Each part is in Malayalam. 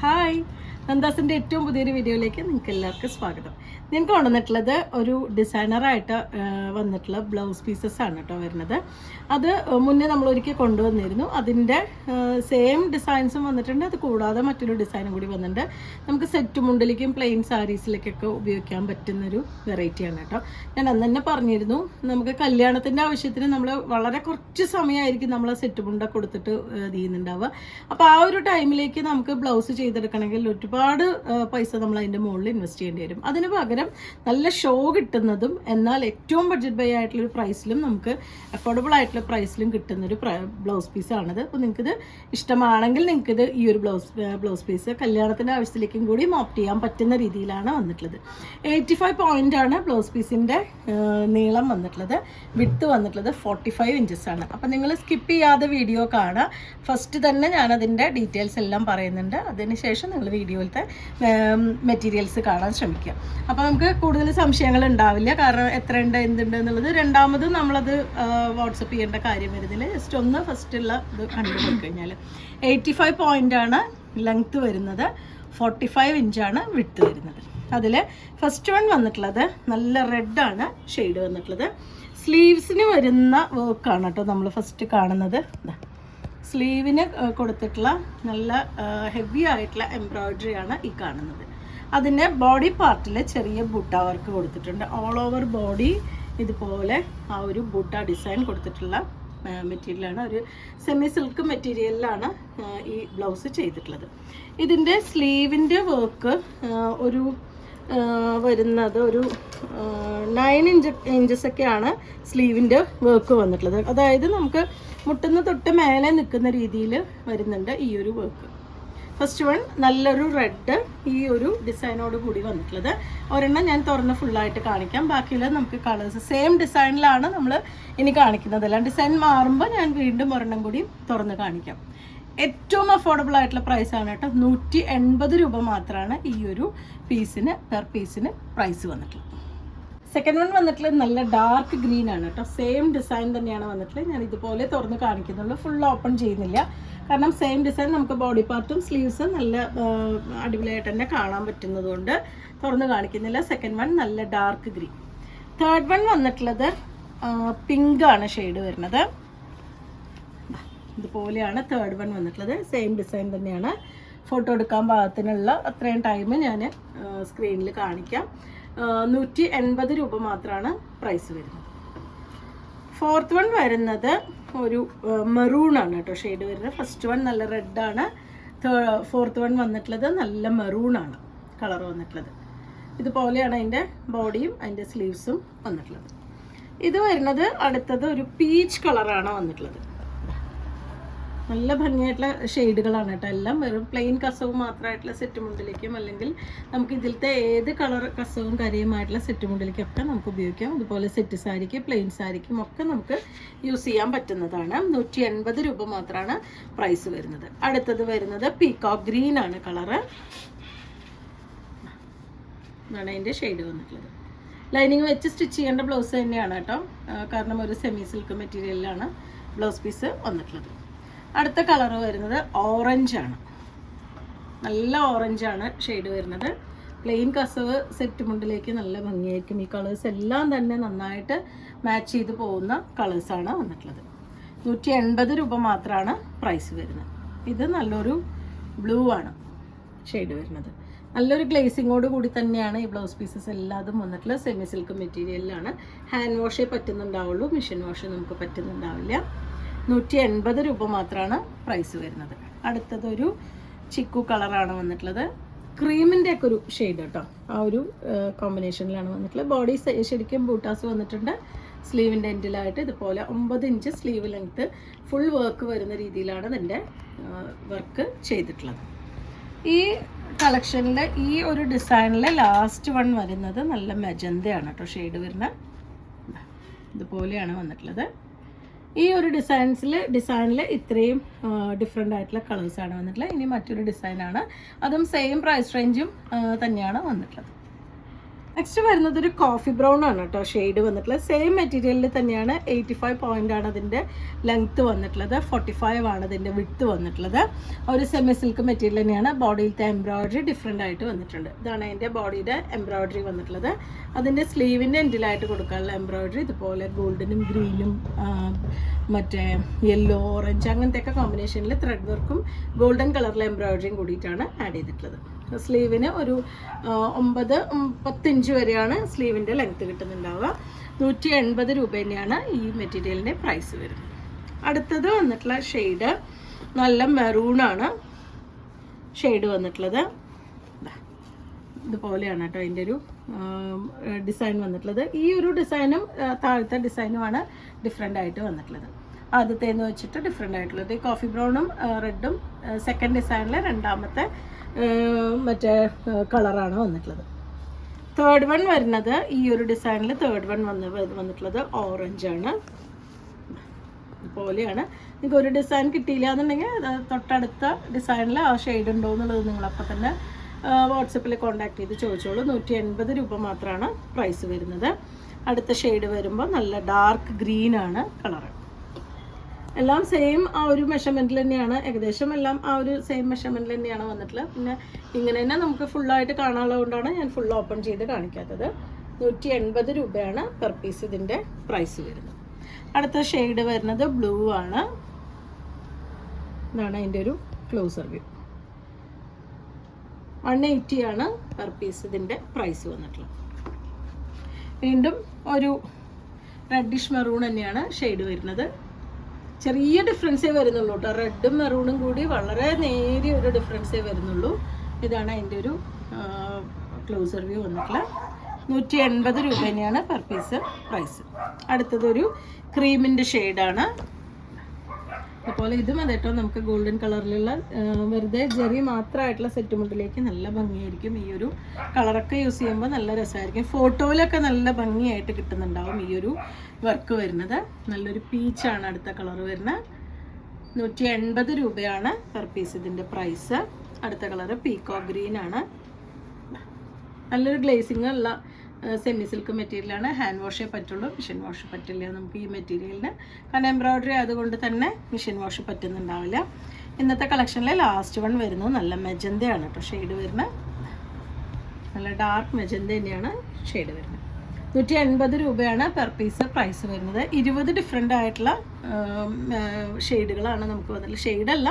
ഹായ്, നന്ദാസിൻ്റെ ഏറ്റവും പുതിയൊരു വീഡിയോയിലേക്ക് നിങ്ങൾക്ക് എല്ലാവർക്കും സ്വാഗതം. നിങ്ങൾക്ക് കൊണ്ടുവന്നിട്ടുള്ളത് ഒരു ഡിസൈനറായിട്ട് വന്നിട്ടുള്ള ബ്ലൗസ് പീസസ് ആണ് കേട്ടോ വരുന്നത്. അത് മുന്നേ നമ്മൾ ഒരിക്കൽ കൊണ്ടുവന്നിരുന്നു. അതിൻ്റെ സെയിം ഡിസൈൻസും വന്നിട്ടുണ്ട്. അത് കൂടാതെ മറ്റൊരു ഡിസൈനും കൂടി വന്നിട്ടുണ്ട്. നമുക്ക് സെറ്റ് മുണ്ടിലേക്കും പ്ലെയിൻ സാരീസിലേക്കൊക്കെ ഉപയോഗിക്കാൻ പറ്റുന്നൊരു വെറൈറ്റിയാണ് കേട്ടോ. ഞാൻ അന്ന് തന്നെ പറഞ്ഞിരുന്നു, നമുക്ക് കല്യാണത്തിൻ്റെ ആവശ്യത്തിന് നമ്മൾ വളരെ കുറച്ച് സമയമായിരിക്കും നമ്മൾ സെറ്റ് മുണ്ട കൊടുത്തിട്ട് ചെയ്യുന്നുണ്ടാവുക. അപ്പോൾ ആ ഒരു ടൈമിലേക്ക് നമുക്ക് ബ്ലൗസ് ചെയ്തെടുക്കണമെങ്കിൽ ഒരുപാട് പൈസ നമ്മൾ അതിൻ്റെ മുകളിൽ ഇൻവെസ്റ്റ് ചെയ്യേണ്ടി വരും. അതിന് പകരം നല്ല ഷോ കിട്ടുന്നതും എന്നാൽ ഏറ്റവും ബഡ്ജറ്റ് ബൈ ആയിട്ടുള്ളൊരു പ്രൈസിലും നമുക്ക് അഫോർഡബിൾ ആയിട്ടുള്ള പ്രൈസിലും കിട്ടുന്നൊരു ബ്ലൗസ് പീസാണിത്. അപ്പോൾ നിങ്ങൾക്കിത് ഇഷ്ടമാണെങ്കിൽ നിങ്ങൾക്കിത് ഈ ഒരു ബ്ലൗസ് പീസ് കല്യാണത്തിൻ്റെ ആവശ്യത്തിലേക്കും കൂടി ഓപ്റ്റ് ചെയ്യാൻ പറ്റുന്ന രീതിയിലാണ് വന്നിട്ടുള്ളത്. 85 പോയിൻ്റാണ് ബ്ലൗസ് പീസിൻ്റെ നീളം വന്നിട്ടുള്ളത്. വിഡ്ത്ത് വന്നിട്ടുള്ളത് 45 ഇഞ്ചസ് ആണ്. അപ്പോൾ നിങ്ങൾ സ്കിപ്പ് ചെയ്യാതെ വീഡിയോ കാണുക. ഫസ്റ്റ് തന്നെ ഞാനതിൻ്റെ ഡീറ്റെയിൽസ് എല്ലാം പറയുന്നുണ്ട്. അതിനുശേഷം നിങ്ങൾ വീഡിയോയിലത്തെ മെറ്റീരിയൽസ് കാണാൻ ശ്രമിക്കുക. അപ്പോൾ നമുക്ക് കൂടുതൽ സംശയങ്ങൾ ഉണ്ടാവില്ല. കാരണം എത്ര ഉണ്ട് എന്തുണ്ട് എന്നുള്ളത് രണ്ടാമത് നമ്മളത് വാട്സപ്പ് ചെയ്യേണ്ട കാര്യം വരുന്നില്ല. ജസ്റ്റ് ഒന്ന് ഫസ്റ്റുള്ള ഇത് കണ്ടു പോയി കഴിഞ്ഞാൽ 85 പോയിൻ്റാണ് ലെങ്ത്ത് വരുന്നത്, 45 ഇഞ്ചാണ് വിഡ്ത്ത് വരുന്നത്. അതിൽ ഫസ്റ്റ് വൺ വന്നിട്ടുള്ളത് നല്ല റെഡാണ് ഷെയ്ഡ് വന്നിട്ടുള്ളത്. സ്ലീവ്സിന് വരുന്ന വർക്കാണ് കേട്ടോ നമ്മൾ ഫസ്റ്റ് കാണുന്നത്. സ്ലീവിന് കൊടുത്തിട്ടുള്ള നല്ല ഹെവി ആയിട്ടുള്ള എംബ്രോയ്ഡറിയാണ് ഈ കാണുന്നത്. അതിൻ്റെ ബോഡി പാർട്ടിൽ ചെറിയ ബൂട്ട വർക്ക് കൊടുത്തിട്ടുണ്ട്. ഓൾ ഓവർ ബോഡി ഇതുപോലെ ആ ഒരു ബൂട്ട ഡിസൈൻ കൊടുത്തിട്ടുള്ള മെറ്റീരിയലാണ്. ഒരു സെമി സിൽക്ക് മെറ്റീരിയലിലാണ് ഈ ബ്ലൗസ് ചെയ്തിട്ടുള്ളത്. ഇതിൻ്റെ സ്ലീവിൻ്റെ വർക്ക് ഒരു വരുന്നത് ഒരു 9 ഇഞ്ചസൊക്കെയാണ് സ്ലീവിൻ്റെ വർക്ക് വന്നിട്ടുള്ളത്. അതായത് നമുക്ക് മുട്ടുന്ന തൊട്ട് മേലെ നിൽക്കുന്ന രീതിയിൽ വരുന്നുണ്ട് ഈ ഒരു വർക്ക്. ഫസ്റ്റ് വൺ നല്ലൊരു റെഡ് ഈ ഒരു ഡിസൈനോട് കൂടി വന്നിട്ടുള്ളത്. ഒരെണ്ണം ഞാൻ തുറന്ന് ഫുള്ളായിട്ട് കാണിക്കാം. ബാക്കിയുള്ള നമുക്ക് കളേഴ്സ് സെയിം ഡിസൈനിലാണ് നമ്മൾ ഇനി കാണിക്കുന്നതെല്ലാം. ഡിസൈൻ മാറുമ്പോൾ ഞാൻ വീണ്ടും ഒരെണ്ണം കൂടി തുറന്ന് കാണിക്കാം. ഏറ്റവും അഫോർഡബിൾ ആയിട്ടുള്ള പ്രൈസാണ് കേട്ടോ. 180 രൂപ മാത്രമാണ് ഈ ഒരു പീസിന് പെർ പീസിന് പ്രൈസ് വന്നിട്ടുള്ളത്. സെക്കൻഡ് വൺ വന്നിട്ടുള്ളത് നല്ല ഡാർക്ക് ഗ്രീൻ ആണ് കേട്ടോ. സെയിം ഡിസൈൻ തന്നെയാണ് വന്നിട്ടുള്ളത്. ഞാൻ ഇതുപോലെ തുറന്ന് കാണിക്കുന്നുള്ളൂ, ഫുൾ ഓപ്പൺ ചെയ്യുന്നില്ല. കാരണം സെയിം ഡിസൈൻ നമുക്ക് ബോഡി പാർട്ടും സ്ലീവ്സും നല്ല അടിപൊളിയായിട്ട് തന്നെ കാണാൻ പറ്റുന്നതുകൊണ്ട് തുറന്ന് കാണിക്കുന്നില്ല. സെക്കൻഡ് വൺ നല്ല ഡാർക്ക് ഗ്രീൻ. തേർഡ് വൺ വന്നിട്ടുള്ളത് പിങ്ക് ആണ് ഷെയ്ഡ് വരുന്നത്. ഇതുപോലെയാണ് തേർഡ് വൺ വന്നിട്ടുള്ളത്. സെയിം ഡിസൈൻ തന്നെയാണ്. ഫോട്ടോ എടുക്കാൻ പാകത്തിനുള്ള അത്രയും ടൈം ഞാൻ സ്ക്രീനിൽ കാണിക്കാം. 180 രൂപ മാത്രമാണ് പ്രൈസ് വരുന്നത്. ഫോർത്ത് വൺ വരുന്നത് ഒരു മെറൂൺ ആണ് കേട്ടോ ഷെയ്ഡ് വരുന്നത്. ഫസ്റ്റ് വൺ നല്ല റെഡാണ്. ഫോർത്ത് വൺ വന്നിട്ടുള്ളത് നല്ല മെറൂൺ ആണ് കളർ വന്നിട്ടുള്ളത്. ഇതുപോലെയാണ് അതിൻ്റെ ബോഡിയും അതിൻ്റെ സ്ലീവ്സും വന്നിട്ടുള്ളത്. ഇത് വരുന്നത് അടുത്തത് ഒരു പീച്ച് കളറാണ് വന്നിട്ടുള്ളത്. നല്ല ഭംഗിയായിട്ടുള്ള ഷെയ്ഡുകളാണ് കേട്ടോ. എല്ലാം വെറും പ്ലെയിൻ കസവും മാത്രമായിട്ടുള്ള സെറ്റ് മുണ്ടിലേക്കും അല്ലെങ്കിൽ നമുക്ക് ഇതിലത്തെ ഏത് കളർ കസവും കരിയുമായിട്ടുള്ള സെറ്റ് മുണ്ടിലേക്കൊക്കെ നമുക്ക് ഉപയോഗിക്കാം. അതുപോലെ സെറ്റ് സാരിക്ക് പ്ലെയിൻ സാരിക്കും ഒക്കെ നമുക്ക് യൂസ് ചെയ്യാൻ പറ്റുന്നതാണ്. 180 രൂപ മാത്രമാണ് പ്രൈസ് വരുന്നത്. അടുത്തത് വരുന്നത് പീകോക്ക് ഗ്രീൻ ആണ് കളറ്. ഇതാണ് അതിൻ്റെ ഷെയ്ഡ് വന്നിട്ടുള്ളത്. ലൈനിങ് വെച്ച് സ്റ്റിച്ച് ചെയ്യേണ്ട ബ്ലൗസ് തന്നെയാണ് കേട്ടോ. കാരണം ഒരു സെമി സിൽക്ക് മെറ്റീരിയലിലാണ് ബ്ലൗസ് പീസ് വന്നിട്ടുള്ളത്. അടുത്ത കളർ വരുന്നത് ഓറഞ്ചാണ്. നല്ല ഓറഞ്ചാണ് ഷെയ്ഡ് വരുന്നത്. പ്ലെയിൻ കസവ് സെറ്റ് മുണ്ടിലേക്ക് നല്ല ഭംഗിയായിരിക്കും. ഈ കളേഴ്സ് എല്ലാം തന്നെ നന്നായിട്ട് മാച്ച് ചെയ്ത് പോകുന്ന കളേഴ്സാണ് വന്നിട്ടുള്ളത്. 180 രൂപ മാത്രമാണ് പ്രൈസ് വരുന്നത്. ഇത് നല്ലൊരു ബ്ലൂ ആണ് ഷെയ്ഡ് വരുന്നത്. നല്ലൊരു ഗ്ലേസിങ്ങോട് കൂടി തന്നെയാണ് ഈ ബ്ലൗസ് പീസസ് എല്ലാതും വന്നിട്ടുള്ളത്. സെമി സിൽക്ക് മെറ്റീരിയലിലാണ്. ഹാൻഡ് വാഷേ പറ്റുന്നുണ്ടാവുള്ളൂ, മെഷീൻ വാഷ് നമുക്ക് പറ്റുന്നുണ്ടാവില്ല. 180 രൂപ മാത്രമാണ് പ്രൈസ് വരുന്നത്. അടുത്തതൊരു ചിക്കു കളറാണ് വന്നിട്ടുള്ളത്. ക്രീമിൻ്റെ ഒക്കെ ഒരു ഷെയ്ഡ് കേട്ടോ. ആ ഒരു കോമ്പിനേഷനിലാണ് വന്നിട്ടുള്ളത്. ബോഡി ശരിക്കും ബൂട്ടാസ് വന്നിട്ടുണ്ട്. സ്ലീവിൻ്റെ എൻഡിലായിട്ട് ഇതുപോലെ 9 inch sleeve length full work വരുന്ന രീതിയിലാണ് ഇതിൻ്റെ വർക്ക് ചെയ്തിട്ടുള്ളത്. ഈ കളക്ഷനിൽ ഈ ഒരു ഡിസൈനിൽ ലാസ്റ്റ് വൺ വരുന്നത് നല്ല മെജന്തയാണ് കേട്ടോ ഷെയ്ഡ് വരുന്നത്. ഇതുപോലെയാണ് വന്നിട്ടുള്ളത്. ഈ ഒരു ഡിസൈനിൽ ഇത്രയും ഡിഫറെൻ്റ് ആയിട്ടുള്ള കളേഴ്സാണ് വന്നിട്ടുള്ളത്. ഇനി മറ്റൊരു ഡിസൈനാണ്, അതും സെയിം പ്രൈസ് റേഞ്ചും തന്നെയാണ് വന്നിട്ടുള്ളത്. നെക്സ്റ്റ് വരുന്നത് ഒരു കോഫി ബ്രൗൺ ആണ് കേട്ടോ ഷെയ്ഡ് വന്നിട്ടുള്ളത്. സെയിം മെറ്റീരിയലിൽ തന്നെയാണ്. 85 പോയിന്റ് ആണ് അതിൻ്റെ ലെങ്ത്ത് വന്നിട്ടുള്ളത്. 45 ആണ് അതിൻ്റെ വിഡ്ത്ത് വന്നിട്ടുള്ളത്. ഒരു സെമി സിൽക്ക് മെറ്റീരിയൽ തന്നെയാണ്. ബോഡിയിലത്തെ എംബ്രോയിഡറി ഡിഫറെൻ്റ് ആയിട്ട് വന്നിട്ടുണ്ട്. ഇതാണ് അതിൻ്റെ ബോഡിയുടെ എംബ്രോയിഡറി വന്നിട്ടുള്ളത്. അതിൻ്റെ സ്ലീവിൻ്റെ എൻഡിലായിട്ട് കൊടുക്കാനുള്ള എംബ്രോയിഡറി ഇതുപോലെ ഗോൾഡനും ഗ്രീനും മറ്റേ യെല്ലോ ഓറഞ്ച് അങ്ങനത്തെയൊക്കെ കോമ്പിനേഷനിൽ ത്രെഡ് വർക്കും ഗോൾഡൻ കളറിലെ എംബ്രോയിഡറിയും കൂടിയിട്ടാണ് ആഡ് ചെയ്തിട്ടുള്ളത്. സ്ലീവിന് ഒരു 9-10 ഇഞ്ച് വരെയാണ് സ്ലീവിൻ്റെ ലെങ്ത്ത് കിട്ടുന്നുണ്ടാവുക. 180 രൂപ തന്നെയാണ് ഈ മെറ്റീരിയലിൻ്റെ പ്രൈസ് വരുന്നത്. അടുത്തത് വന്നിട്ടുള്ള ഷെയ്ഡ് നല്ല മെറൂണാണ് ഷെയ്ഡ് വന്നിട്ടുള്ളത്. ഇതുപോലെയാണ് കേട്ടോ അതിൻ്റെ ഒരു ഡിസൈൻ വന്നിട്ടുള്ളത്. ഈ ഒരു ഡിസൈനും താഴത്തെ ഡിസൈനുമാണ് ഡിഫറെൻ്റ് ആയിട്ട് വന്നിട്ടുള്ളത്. ആദ്യത്തേന്ന് വെച്ചിട്ട് ഡിഫറെൻ്റ് ആയിട്ടുള്ളത് ഈ കോഫി ബ്രൗണും റെഡും സെക്കൻഡ് ഡിസൈനിലെ രണ്ടാമത്തെ മറ്റേ കളറാണ് വന്നിട്ടുള്ളത്. തേർഡ് വൺ വരുന്നത് ഈ ഒരു ഡിസൈനിൽ തേർഡ് വൺ വന്നിട്ടുള്ളത് ഓറഞ്ചാണ്. ഇതുപോലെയാണ്. നിങ്ങൾക്ക് ഒരു ഡിസൈൻ കിട്ടിയില്ല എന്നുണ്ടെങ്കിൽ തൊട്ടടുത്ത ഡിസൈനിൽ ആ ഷെയ്ഡ് ഉണ്ടോ എന്നുള്ളത് നിങ്ങളപ്പോൾ തന്നെ വാട്സപ്പിൽ കോൺടാക്ട് ചെയ്ത് ചോദിച്ചോളൂ. 180 രൂപ മാത്രമാണ് പ്രൈസ് വരുന്നത്. അടുത്ത ഷെയ്ഡ് വരുമ്പോൾ നല്ല ഡാർക്ക് ഗ്രീനാണ് കളറ്. എല്ലാം സെയിം ആ ഒരു മെഷർമെൻറ്റിൽ തന്നെയാണ്. ഏകദേശം എല്ലാം ആ ഒരു സെയിം മെഷർമെൻറ്റിൽ തന്നെയാണ് വന്നിട്ടുള്ളത്. പിന്നെ ഇങ്ങനെ തന്നെ നമുക്ക് ഫുള്ളായിട്ട് കാണാനുള്ളത് കൊണ്ടാണ് ഞാൻ ഫുൾ ഓപ്പൺ ചെയ്ത് കാണിക്കാത്തത്. 180 രൂപയാണ് പെർ പീസ് ഇതിൻ്റെ പ്രൈസ് വരുന്നത്. അടുത്ത ഷെയ്ഡ് വരുന്നത് ബ്ലൂ ആണ്. ഇതാണ് അതിൻ്റെ ഒരു ക്ലോസർ വ്യൂ. 180 ആണ് പെർ പീസ് ഇതിൻ്റെ പ്രൈസ് വന്നിട്ടുള്ളത്. വീണ്ടും ഒരു റെഡിഷ് മെറൂൺ തന്നെയാണ് ഷെയ്ഡ് വരുന്നത്. ചെറിയ ഡിഫറൻസേ വരുന്നുള്ളൂ കേട്ടോ. റെഡും മെറൂണും കൂടി വളരെ നേരിയ ഒരു ഡിഫറൻസേ വരുന്നുള്ളൂ. ഇതാണ് അതിൻ്റെ ഒരു ക്ലോസർ വ്യൂ വന്നിട്ടുള്ള. 180 രൂപ തന്നെയാണ് പെർ പീസ് പ്രൈസ്. അടുത്തതൊരു ക്രീമിൻ്റെ ഷെയ്ഡാണ്. അതുപോലെ ഇതും അതേട്ടോ നമുക്ക് ഗോൾഡൻ കളറിലുള്ള വെറുതെ ജെറി മാത്രമായിട്ടുള്ള സെറ്റ് മുണ്ടിലേക്ക് നല്ല ഭംഗിയായിരിക്കും. ഈ ഒരു കളറൊക്കെ യൂസ് ചെയ്യുമ്പോൾ നല്ല രസമായിരിക്കും. ഫോട്ടോയിലൊക്കെ നല്ല ഭംഗിയായിട്ട് കിട്ടുന്നുണ്ടാവും ഈ ഒരു വർക്ക് വരുന്നത്. നല്ലൊരു പീച്ചാണ് അടുത്ത കളർ വരുന്നത്. 180 രൂപയാണ് പെർ പീസ് ഇതിൻ്റെ പ്രൈസ്. അടുത്ത കളറ് പീക്കോ ഗ്രീൻ ആണ്. നല്ലൊരു ഗ്ലേസിങ് ഉള്ള സെമി സിൽക്ക് മെറ്റീരിയലാണ്. ഹാൻഡ് വാഷേ പറ്റുള്ളൂ, മെഷീൻ വാഷ് പറ്റില്ല നമുക്ക് ഈ മെറ്റീരിയലിന്. കാരണം എംബ്രോയ്ഡറി ആയതുകൊണ്ട് തന്നെ മെഷീൻ വാഷ് പറ്റുന്നുണ്ടാവില്ല. ഇന്നത്തെ കളക്ഷനിലെ ലാസ്റ്റ് വൺ വരുന്നത് നല്ല മെജന്തയാണ് കേട്ടോ ഷെയ്ഡ് വരുന്നത്. നല്ല ഡാർക്ക് മെജന്ത തന്നെയാണ് ഷെയ്ഡ് വരുന്നത്. 180 രൂപയാണ് പെർ പീസ് പ്രൈസ് വരുന്നത്. 20 ഡിഫറെൻ്റ് ആയിട്ടുള്ള ഷെയ്ഡുകളാണ് നമുക്ക് വന്നിട്ടുള്ളത്. ഷെയ്ഡല്ല,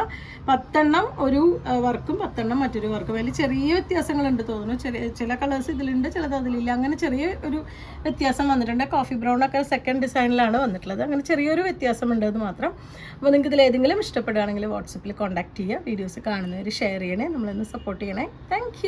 10 എണ്ണം ഒരു വർക്കും 10 എണ്ണം മറ്റൊരു വർക്കും. അതിൽ ചെറിയ വ്യത്യാസങ്ങളുണ്ട് തോന്നുന്നു. ചില കളേഴ്സ് ഇതിലുണ്ട്, ചിലത് അതിലില്ല. അങ്ങനെ ചെറിയ ഒരു വ്യത്യാസം വന്നിട്ടുണ്ട്. കോഫി ബ്രൗൺ ഒക്കെ സെക്കൻഡ് ഡിസൈനിലാണ് വന്നിട്ടുള്ളത്. അങ്ങനെ ചെറിയൊരു വ്യത്യാസമുണ്ട് അത് മാത്രം. അപ്പോൾ നിങ്ങൾക്ക് ഇതിലേതെങ്കിലും ഇഷ്ടപ്പെടുകയാണെങ്കിൽ വാട്സപ്പിൽ കോൺടാക്ട് ചെയ്യുക. വീഡിയോസ് കാണുന്നവർ ഷെയർ ചെയ്യണേ, നമ്മളൊന്ന് സപ്പോർട്ട് ചെയ്യണേ. താങ്ക്